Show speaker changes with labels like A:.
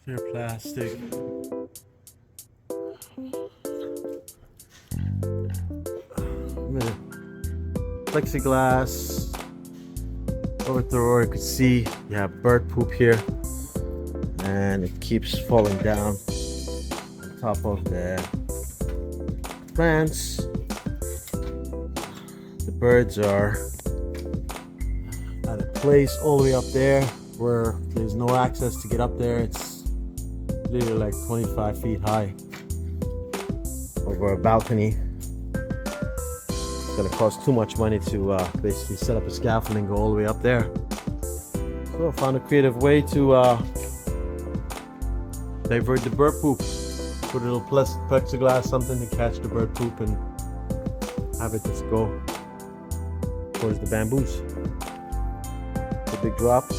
A: Clear plastic. Plexiglass. Overthrower, you can see you have bird poop here, and it keeps falling down on top of the plants. The birds are at a place all the way up there where there's no access to get up there. It's literally like 25 feet high over a balcony. It's gonna cost too much money to basically set up a scaffolding and go all the way up there. So I found a creative way to divert the bird poop. Put a little plexiglass, something to catch the bird poop and have it just go towards the bamboos. It's a big drop.